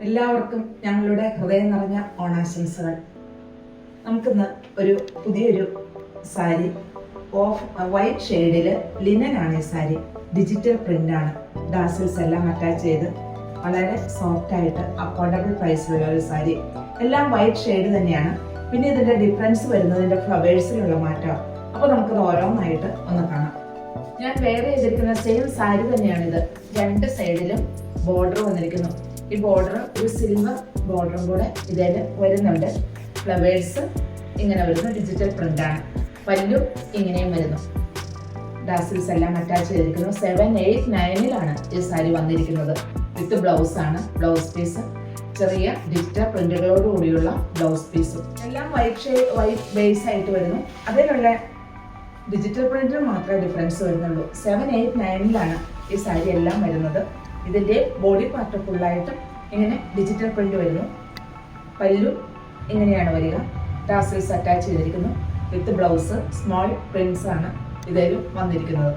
എല്ലാവർക്കും ഞങ്ങളുടെ ഹൃദയം നിറഞ്ഞ ഓണാശംസകൾ. നമുക്കിന്ന് ഒരു പുതിയൊരു സാരി വൈറ്റ് ഷെയ്ഡിൽ ലിനൻ ആണ്. ഈ സാരി ഡിജിറ്റൽ പ്രിന്റ് ആണ്. ഡാസിൽസ് എല്ലാം അറ്റാച്ച് ചെയ്ത് വളരെ സോഫ്റ്റ് ആയിട്ട് അഫോർഡബിൾ പ്രൈസിലുള്ള ഒരു സാരി. എല്ലാം വൈറ്റ് ഷെയ്ഡ് തന്നെയാണ്. പിന്നെ ഇതിന്റെ ഡിഫറൻസ് വരുന്നതിന്റെ ഫ്ലവേഴ്സിലുള്ള മാറ്റം. അപ്പോൾ നമുക്കത് ഓരോന്നായിട്ട് ഒന്ന് കാണാം. ഞാൻ വെയർ ചെയ്തിരിക്കുന്ന സെയിം സാരി തന്നെയാണിത്. രണ്ട് സൈഡിലും ബോർഡർ വന്നിരിക്കുന്നു. ഈ ബോർഡർ ഒരു സിൽവർ ബോർഡറും കൂടെ ഇതിൽ വരുന്നുണ്ട്. ഫ്ലവേഴ്സ് ഇങ്ങനെ വരുന്നു. ഡിജിറ്റൽ പ്രിന്റ് ആണ്. പല്ലു ഇങ്ങനെയും വരുന്നു. ഡാസിൽസ് എല്ലാം അറ്റാച്ച് ചെയ്തിരിക്കുന്നു. 7, 8, 9 ഈ സാരി വന്നിരിക്കുന്നത്. വിത്ത് ബ്ലൗസ് ആണ്. ബ്ലൗസ് പീസ് ചെറിയ ഡിജിറ്റൽ പ്രിന്റുകളോട് കൂടിയുള്ള ബ്ലൗസ് പീസും എല്ലാം വൈറ്റ് ബേസ് ആയിട്ട് വരുന്നു. അതിലുള്ള ഡിജിറ്റൽ പ്രിന്റിന് മാത്രമേ ഡിഫറൻസ് വരുന്നുള്ളൂ. 7, 8, 9 ഈ സാരി എല്ലാം വരുന്നത്. ഇതിൻ്റെ ബോഡി പാർട്ട് ഫുള്ളായിട്ട് ഇങ്ങനെ ഡിജിറ്റൽ പ്രിന്റ് വരുന്നു. പല്ലു ഇങ്ങനെയാണ് വരിക. ടാസൽസ് അറ്റാച്ച് ചെയ്തിരിക്കുന്നു. വിത്ത് ബ്ലൗസ് സ്മോൾ പ്രിന്റ്സ് ആണ് ഇതിലും വന്നിരിക്കുന്നത്.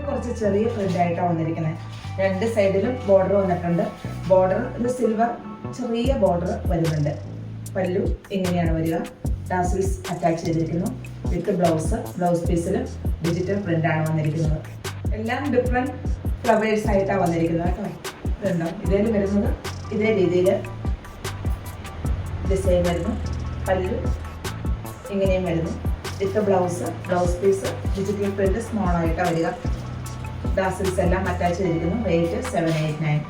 കുറച്ച് ചെറിയ പ്രിന്റ് ആയിട്ടാണ് വന്നിരിക്കുന്നത്. രണ്ട് സൈഡിലും ബോർഡർ വന്നിട്ടുണ്ട്. ബോർഡർ ഒരു സിൽവർ ചെറിയ ബോർഡർ വരുന്നുണ്ട്. പല്ലു ഇങ്ങനെയാണ് വരിക. ടാസൽസ് അറ്റാച്ച് ചെയ്തിരിക്കുന്നു. വിത്ത് ബ്ലൗസ് പീസിൽ ഡിജിറ്റൽ പ്രിന്റ് ആണ് വന്നിരിക്കുന്നത്. എല്ലാം ഡിഫറെൻറ്റ് ഫ്ലവേഴ്സ് ആയിട്ടാണ് വന്നിരിക്കുന്നത് കേട്ടോ. ഇതുണ്ടോ, ഇതിൽ വരുന്നത് ഇതേ രീതിയിൽ ഡിസൈൻ വരുന്നു. പല്ലു ഇങ്ങനെയും വരുന്നു. With blouse piece digital print small ആയിട്ടാണ് വരിക. ഡാസിൽസ് എല്ലാം അറ്റാച്ച് ചെയ്തിരിക്കുന്നു. റേറ്റ് 7, 8, 9.